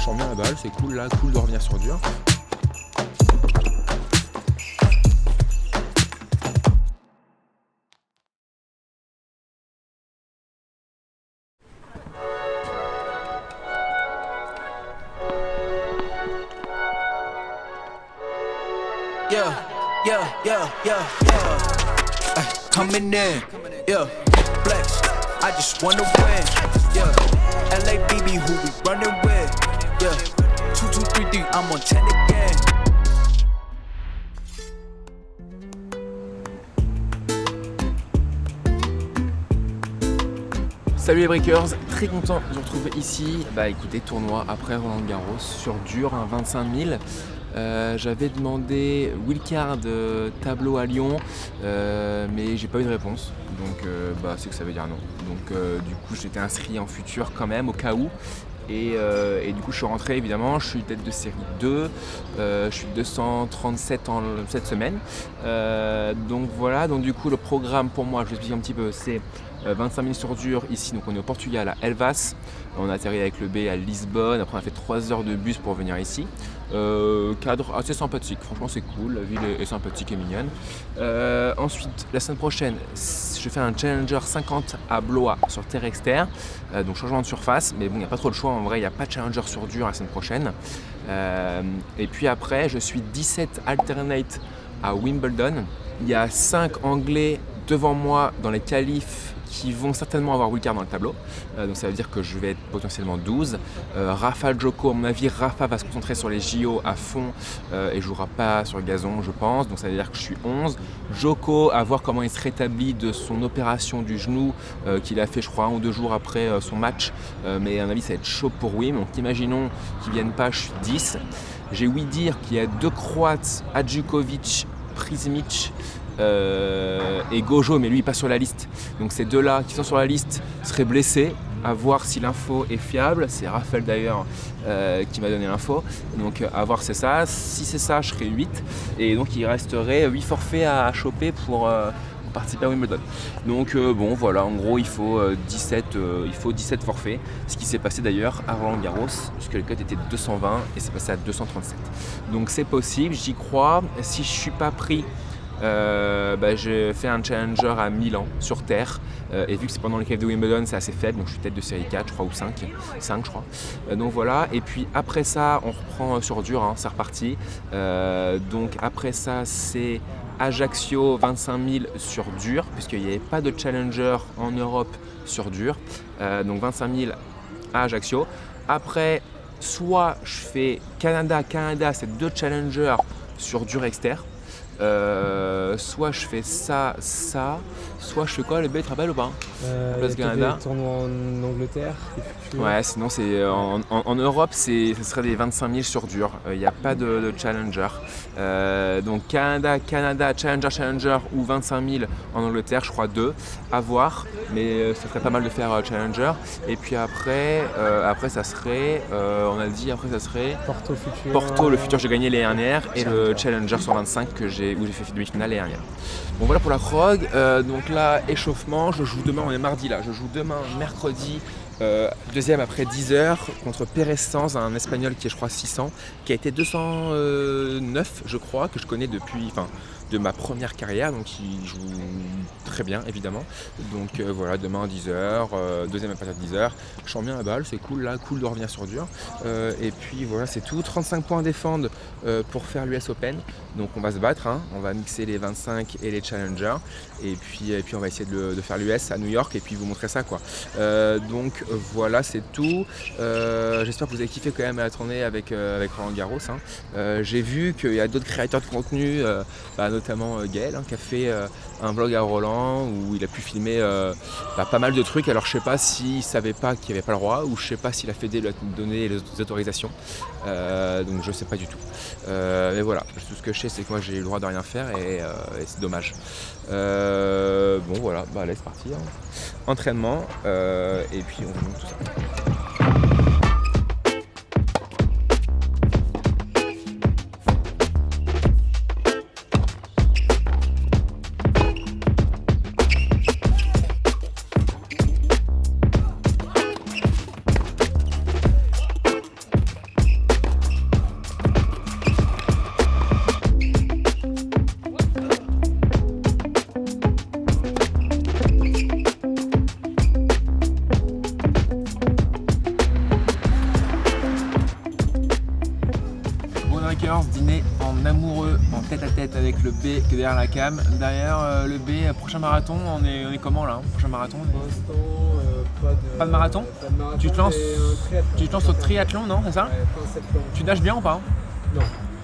je sens bien la balle, c'est cool là, cool de revenir sur dur. Coming in, flex. I just wanna win, LABB, who we running with, 2, 2, 3, 3, I'm on 10 again. Salut les breakers, très content de vous retrouver ici. Écoutez, tournoi après Roland-Garros sur dur, 25 000. J'avais demandé wildcard tableau à Lyon, mais j'ai pas eu de réponse, donc c'est que ça veut dire non. Donc du coup j'étais inscrit en futur quand même au cas où. Et du coup je suis rentré évidemment, je suis tête de série 2, je suis 237 en cette semaine. Donc voilà, donc du coup le programme pour moi, je vous explique un petit peu, c'est 25 000 sur dur ici, donc on est au Portugal à Elvas. On a atterri avec le B à Lisbonne, après on a fait 3 heures de bus pour venir ici. Cadre assez sympathique, franchement c'est cool, la ville est sympathique et mignonne. Ensuite, la semaine prochaine, je fais un Challenger 50 à Blois sur terre externe, donc changement de surface, mais bon, il n'y a pas trop de choix, en vrai, il n'y a pas de Challenger sur dur la semaine prochaine. Et puis après, je suis 17 alternate à Wimbledon. Il y a 5 Anglais devant moi dans les qualifs qui vont certainement avoir wildcard dans le tableau, donc ça veut dire que je vais être potentiellement 12. Rafa, Djoko, à mon avis, Rafa va se concentrer sur les JO à fond et jouera pas sur le gazon, je pense, donc ça veut dire que je suis 11. Djoko, à voir comment il se rétablit de son opération du genou qu'il a fait, je crois, 1 ou 2 jours après son match, mais à mon avis ça va être chaud pour Wim, donc imaginons qu'ils viennent pas, je suis 10. J'ai ouï dire qu'il y a 2 Croates, Adjukovic, Prismic, et Gojo, mais lui il passe sur la liste, donc ces deux-là qui sont sur la liste seraient blessés, à voir si l'info est fiable. C'est Raphaël d'ailleurs qui m'a donné l'info, donc à voir c'est ça. Si c'est ça, je serai 8, et donc il resterait 8 forfaits à choper pour participer à Wimbledon. Donc bon voilà, en gros il faut 17 forfaits, ce qui s'est passé d'ailleurs à Roland-Garros, puisque le cut était de 220 et c'est passé à 237. Donc c'est possible, j'y crois. Si je suis pas pris, j'ai fait un challenger à Milan sur terre, et vu que c'est pendant le cave de Wimbledon, c'est assez faible, donc je suis tête de série 4 je crois, ou 5 je crois, donc voilà. Et puis après ça on reprend sur dur, c'est reparti, donc après ça c'est Ajaccio 25 000 sur dur, puisqu'il n'y avait pas de challenger en Europe sur dur, donc 25 000 à Ajaccio. Après soit je fais Canada, c'est 2 challengers sur dur externe, soit je fais ça, soit je fais quoi, le B, tu te rappelles ou pas? Place Canada. Des tournois en Angleterre. Ouais, sinon c'est en Europe, ce serait des 25 000 sur dur. Il n'y a pas de challenger. Donc Canada, challenger ou 25 000 en Angleterre, je crois 2 à voir, mais ça serait pas mal de faire challenger. Et puis après ça serait, on a dit, après ça serait Porto, le futur j'ai gagné l'année dernière, et le challenger sur 25 où j'ai fait demi-finale l'année dernière. Bon voilà pour la prog. Donc là, échauffement, je joue demain, on est mardi là, je joue demain mercredi, deuxième après 10 heures contre Pérez Sanz, un espagnol qui est je crois 600, qui a été 209 je crois, que je connais depuis, de ma première carrière, donc il joue très bien évidemment. Donc voilà, demain à 10h, deuxième à partir de 10h, je sens bien la balle, c'est cool là, cool de revenir sur dur. Et puis voilà, c'est tout, 35 points à défendre pour faire l'US Open, donc on va se battre, on va mixer les 25 et les challengers, et puis on va essayer de faire l'US à New York et puis vous montrer ça quoi. Donc voilà, c'est tout. J'espère que vous avez kiffé quand même la tournée avec Roland-Garros. J'ai vu qu'il y a d'autres créateurs de contenu, notamment Gaël, qui a fait un vlog à Roland où il a pu filmer pas mal de trucs. Alors je sais pas s'il savait pas qu'il n'y avait pas le droit, ou je sais pas s'il a fait donner les autorisations, donc je sais pas du tout. Mais voilà, tout ce que je sais c'est que moi j'ai eu le droit de rien faire, et c'est dommage. Bon voilà, allez c'est parti, entraînement, et puis on vous montre tout ça. breakers, dîner en amoureux, en tête à tête avec le B qui est derrière la cam. Derrière le B, prochain marathon, on est comment là? Prochain marathon? Pour l'instant, Pas de marathon? Pas de marathon. Tu te lances au triathlon, non? C'est ça? Ouais, fin septembre. Tu nages bien ou pas? Non.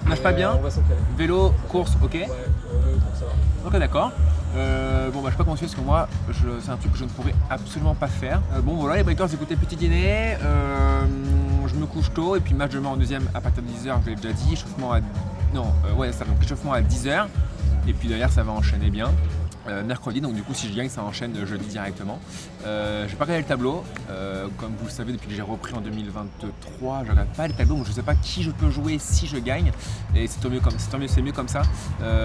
Nage pas bien? On va s'entraîner. Vélo, course, ok? Ouais, ça va. Ok, d'accord. Bon, bah, je sais pas comment tu fais parce que moi, c'est un truc que je ne pourrais absolument pas faire. Bon, voilà, les breakers, écoutez, petit dîner. Je me couche tôt et puis match demain en deuxième à partir de 10h, je l'ai déjà dit. Échauffement à. Non, ouais, ça, donc échauffement à 10h. Et puis derrière, ça va enchaîner bien. Mercredi, donc du coup si je gagne ça enchaîne jeudi directement. J'ai pas regardé le tableau, comme vous le savez depuis que j'ai repris en 2023, je regarde pas le tableau, donc je sais pas qui je peux jouer si je gagne et c'est mieux comme ça,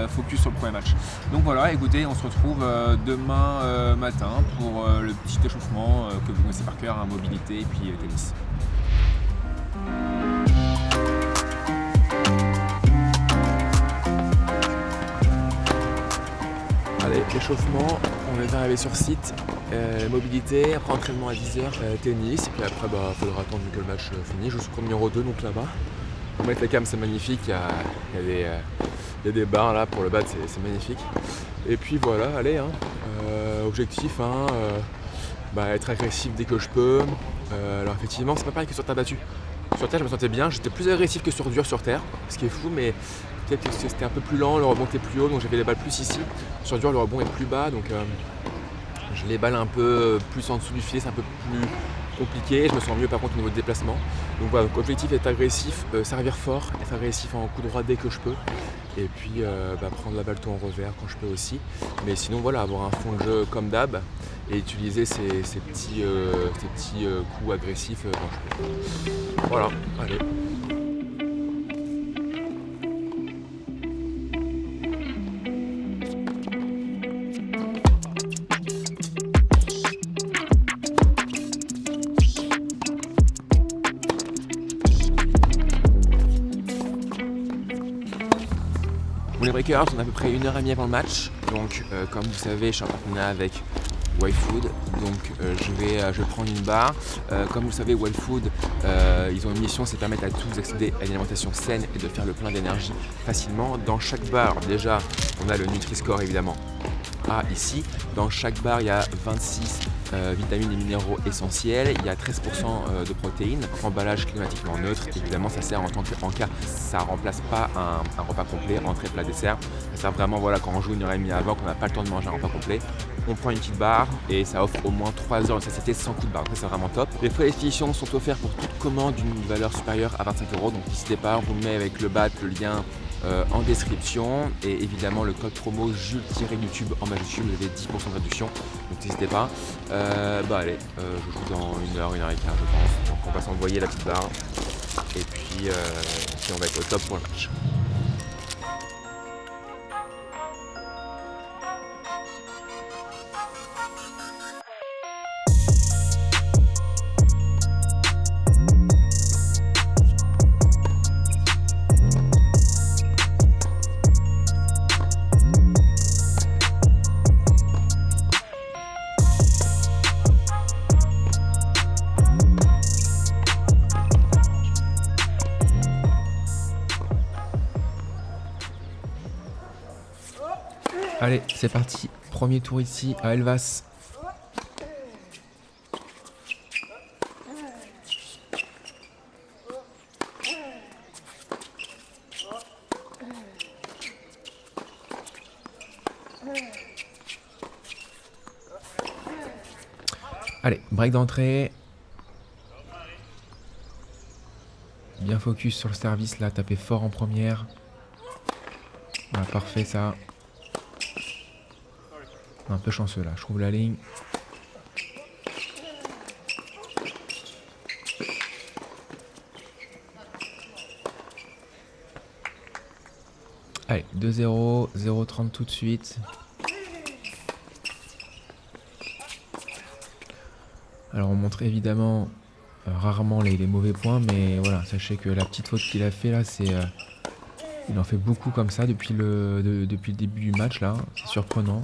focus sur le premier match. Donc voilà, écoutez, on se retrouve demain matin pour le petit échauffement que vous connaissez par cœur, mobilité et puis tennis. Allez, l'échauffement, on vient d'arriver sur site, mobilité, après entraînement à 10h, tennis, et puis après faudra attendre que le match finisse. Je suis au numéro 2, donc là-bas. Pour mettre la cam, c'est magnifique, il y a des barres là pour le bat, c'est magnifique. Et puis voilà, allez, objectif, être agressif dès que je peux. Alors effectivement, c'est pas pareil que sur terre battue. Sur terre, je me sentais bien, j'étais plus agressif que sur dur sur terre, ce qui est fou, mais peut-être que c'était un peu plus lent, le rebond était plus haut, donc j'avais les balles plus ici. Sur dur, le rebond est plus bas, donc je les balle un peu plus en dessous du filet, c'est un peu plus compliqué. Je me sens mieux par contre au niveau de déplacement. Donc voilà, donc l'objectif est être agressif, servir fort, être agressif en coup droit dès que je peux. Et puis prendre la balle tôt en revers quand je peux aussi. Mais sinon voilà, avoir un fond de jeu comme d'hab et utiliser ces petits coups agressifs quand je peux. Voilà, allez. Les breakers, on a à peu près 1h30 avant le match, donc comme vous savez, je suis en partenariat avec Wildfood, donc je vais prendre une barre. Comme vous le savez, Wildfood, ils ont une mission, c'est de permettre à tous d'accéder à une alimentation saine et de faire le plein d'énergie facilement. Dans chaque barre, déjà, on a le Nutri-Score évidemment A ici. Dans chaque barre, il y a 26 vitamines et minéraux essentiels, il y a 13% de protéines, emballage climatiquement neutre, évidemment ça sert en tant qu'encas, ça remplace pas un repas complet, entrée, plat, dessert, ça sert vraiment quand on joue 1h30 avant, qu'on n'a pas le temps de manger un repas complet, on prend une petite barre et ça offre au moins 3 heures de satiété sans coup de barre, c'est vraiment top. Les frais d'expédition sont offerts pour toute commande d'une valeur supérieure à 25 €, donc n'hésitez pas, on vous met avec le BAT, le lien en description et évidemment le code promo Jules-YouTube en majuscule, vous avez 10% de réduction, donc n'hésitez pas. Allez, je joue dans 1h, 1h15 je pense, donc on va s'envoyer la petite barre et puis on va être au top pour le match. Allez, c'est parti. Premier tour ici à Elvas. Allez, break d'entrée. Bien focus sur le service là, tapez fort en première. Voilà, parfait ça. Un peu chanceux là, je trouve la ligne. Allez, 2-0, 0-30 tout de suite. Alors on montre évidemment rarement les mauvais points, mais voilà, sachez que la petite faute qu'il a fait là, c'est... il en fait beaucoup comme ça depuis le début du match là, c'est surprenant.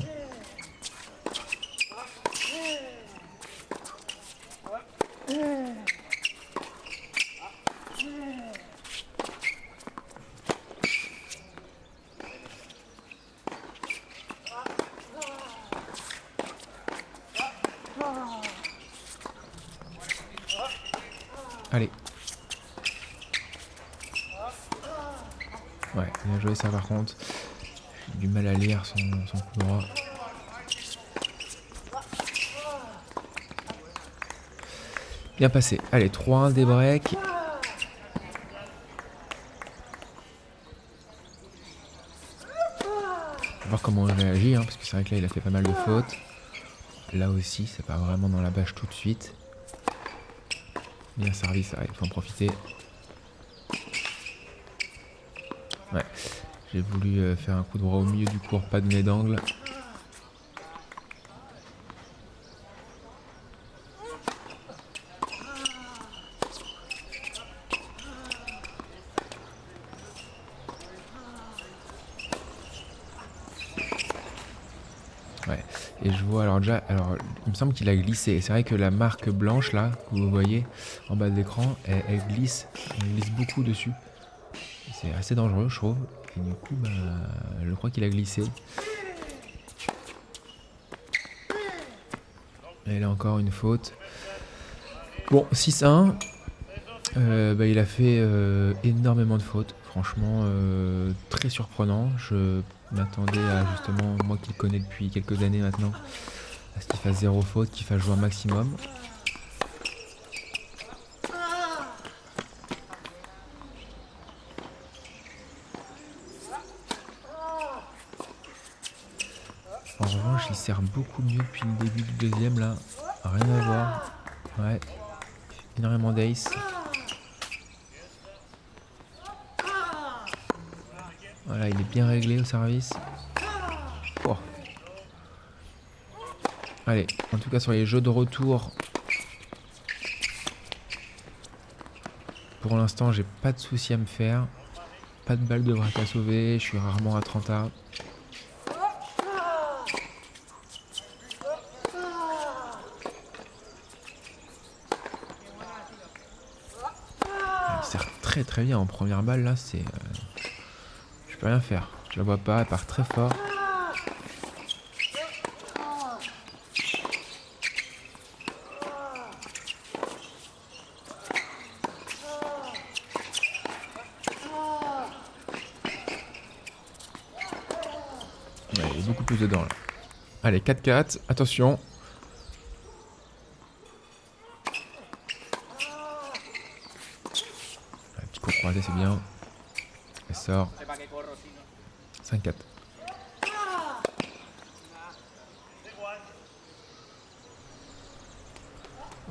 Ouais, bien joué ça par contre. J'ai du mal à lire son coup droit. Bien passé. Allez, 3-1 des breaks. On va voir comment il réagit, parce que c'est vrai que là il a fait pas mal de fautes. Là aussi, ça part vraiment dans la bâche tout de suite. Bien servi, ça, il faut en profiter. Ouais, j'ai voulu faire un coup droit au milieu du court, pas donner d'angle. Ouais, et je vois alors déjà, il me semble qu'il a glissé. C'est vrai que la marque blanche là, que vous voyez en bas de l'écran, elle glisse beaucoup dessus. C'est assez dangereux, je trouve. Et du coup, je crois qu'il a glissé. Et là encore une faute. Bon, 6-1. Il a fait énormément de fautes. Franchement, très surprenant. Je m'attendais à justement, moi qui le connais depuis quelques années maintenant, à ce qu'il fasse 0 faute, qu'il fasse jouer un maximum. En revanche, il sert beaucoup mieux depuis le début du deuxième là. Rien à voir. Ouais. Énormément d'ace. Voilà, il est bien réglé au service. Oh. Allez, en tout cas sur les jeux de retour, pour l'instant j'ai pas de soucis à me faire. Pas de balle de break à sauver, je suis rarement à 30A. Il sert très très bien en première balle là, c'est... Je peux rien faire, je la vois pas, elle part très fort. Ouais, il est beaucoup plus dedans là. Allez, 4-4, attention. Un petit coup croisé, c'est bien. Elle sort. 5-4.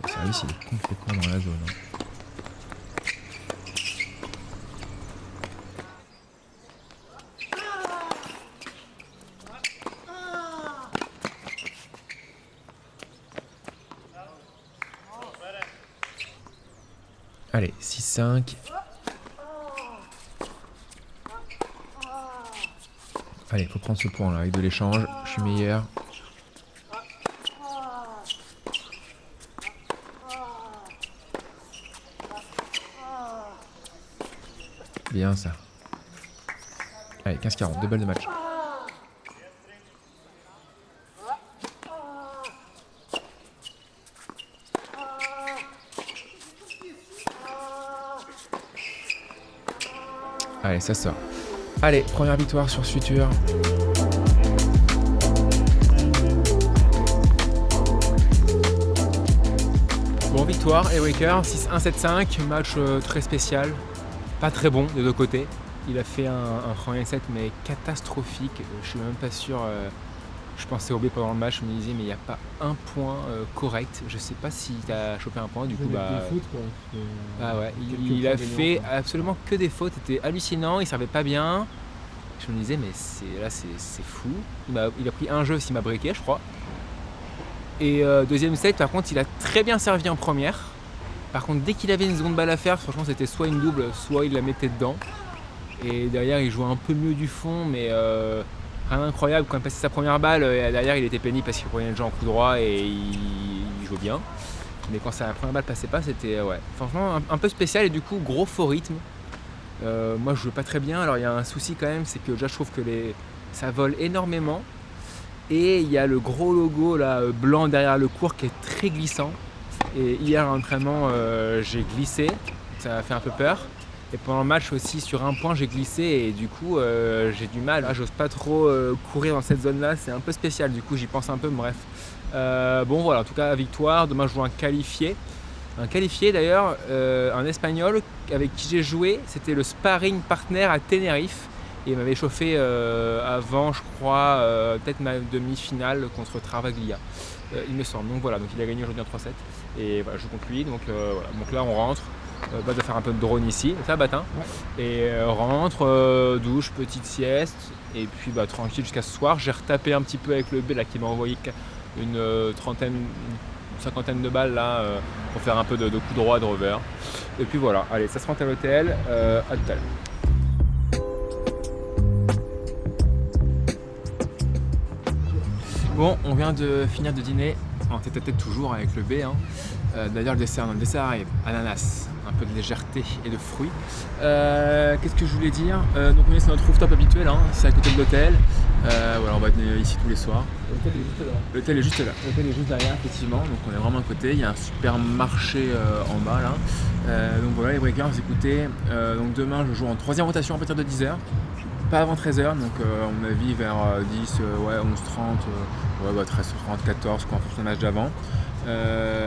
Le service, il est complètement dans la zone. Allez, 6-5. Allez, faut prendre ce point là avec de l'échange. Je suis meilleur. Bien ça. Allez, 15-40, 2 balles de match. Allez, ça sort. Allez, première victoire sur Futur. Bon, victoire, Waker, 6-1, 7-5, match très spécial, pas très bon des deux côtés. Il a fait un premier set mais catastrophique, je suis même pas sûr, je pensais oublier pendant le match, je me disais mais il n'y a pas un point correct, je sais pas si tu as chopé un point, du coup Des fautes, quoi. Ah ouais, il a fait absolument que des fautes, c'était hallucinant, il servait pas bien. Je me disais mais c'est fou. Il a pris un jeu s'il m'a breaké je crois. Et deuxième set par contre il a très bien servi en première. Par contre dès qu'il avait une seconde balle à faire, franchement c'était soit une double, soit il la mettait dedans. Et derrière il jouait un peu mieux du fond mais rien d'incroyable. Quand il passait sa première balle, derrière il était pénible parce qu'il prenait le jeu en coup droit et il jouait bien. Mais quand sa première balle passait pas, c'était franchement un peu spécial et du coup gros faux rythme. Moi je joue pas très bien, alors il y a un souci quand même, c'est que déjà je trouve que ça vole énormément et il y a le gros logo là blanc derrière le court qui est très glissant et hier à l'entraînement j'ai glissé, ça m'a fait un peu peur Et pendant le match aussi, sur un point, j'ai glissé et du coup, j'ai du mal. J'ose pas trop courir dans cette zone-là, c'est un peu spécial. Du coup, j'y pense un peu, bref. Bon, voilà, en tout cas, victoire. Demain, je joue un qualifié. Un qualifié d'ailleurs, un Espagnol avec qui j'ai joué, c'était le sparring partner à Tenerife. Et il m'avait chauffé avant, je crois, peut-être ma demi-finale contre Travaglia, il me semble. Donc voilà, donc il a gagné aujourd'hui en 3-7. Et voilà, je joue contre lui. Donc, voilà. Donc là, on rentre. Bas de faire un peu de drone ici, ça Batin. Ouais. Et rentre, douche, petite sieste. Et puis tranquille jusqu'à ce soir. J'ai retapé un petit peu avec le B là, qui m'a envoyé une cinquantaine de balles là pour faire un peu de coup droit, de revers. Et puis voilà, allez, ça se rentre à l'hôtel, à tout à l'heure. Bon, on vient de finir de dîner en tête-à-tête toujours avec le B. D'ailleurs le dessert arrive, ananas, un peu de légèreté et de fruits. Qu'est-ce que je voulais dire, donc on est sur notre rooftop habituel, c'est à côté de l'hôtel. Voilà, on va venir ici tous les soirs. L'hôtel est juste là. L'hôtel est juste derrière, effectivement, donc on est vraiment à côté. Il y a un supermarché en bas là. Donc voilà les breakers, vous écoutez. Donc demain je joue en 3e rotation à partir de 10h. Pas avant 13h, donc à mon avis vers 10, 11h30, 13h30, 14 quoi, en fonction du match d'avant.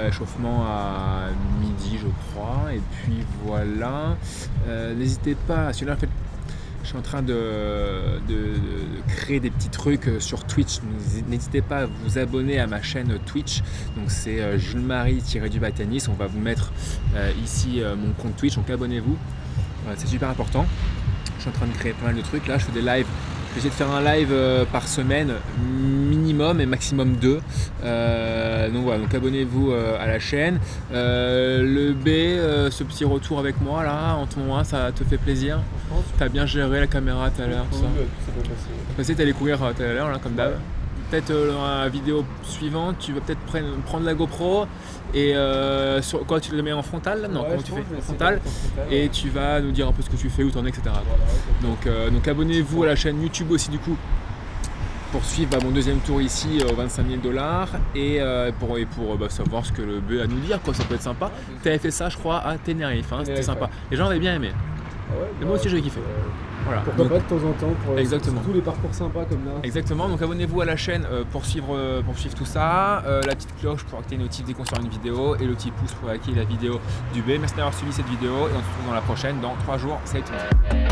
Échauffement à midi je crois, et puis voilà. N'hésitez pas, celui-là en fait, je suis en train de créer des petits trucs sur Twitch. N'hésitez pas à vous abonner à ma chaîne Twitch. Donc c'est Jules-Marie-Tennis. On va vous mettre ici mon compte Twitch, donc abonnez-vous. C'est super important. Je suis en train de créer pas mal de trucs. Là, je fais des lives. Je vais essayer de faire un live par semaine, minimum et maximum 2. Donc voilà, donc abonnez-vous à la chaîne. Le B, ce petit retour avec moi là, en ton 1, ça te fait plaisir? T'as bien géré la caméra tout à l'heure, tout ça? T'allais courir tout à l'heure, là, comme d'hab. Peut-être dans la vidéo suivante, tu vas peut-être prendre la GoPro et sur quoi tu le mets en frontal là? Non, ouais, comment tu fais en frontal, et tu vas nous dire un peu ce que tu fais, où t'en es, etc. Voilà, donc abonnez-vous à la chaîne YouTube aussi du coup pour suivre mon deuxième tour ici aux 25 000 $, et pour savoir ce que le B a à nous dire, quoi. Ça peut être sympa. Tu avais fait ça je crois à Tenerife, c'était sympa. Les gens avaient bien aimé. Et moi aussi j'ai kiffé. Voilà. Pourquoi pas de temps en temps pour exactement. tous les parcours sympas comme là. Exactement, donc abonnez-vous à la chaîne pour suivre tout ça, la petite cloche pour activer les notifs dès qu'on sort une vidéo, et le petit pouce pour activer la vidéo du B. Merci d'avoir suivi cette vidéo et on se retrouve dans la prochaine dans 3 jours. Salut tout le monde.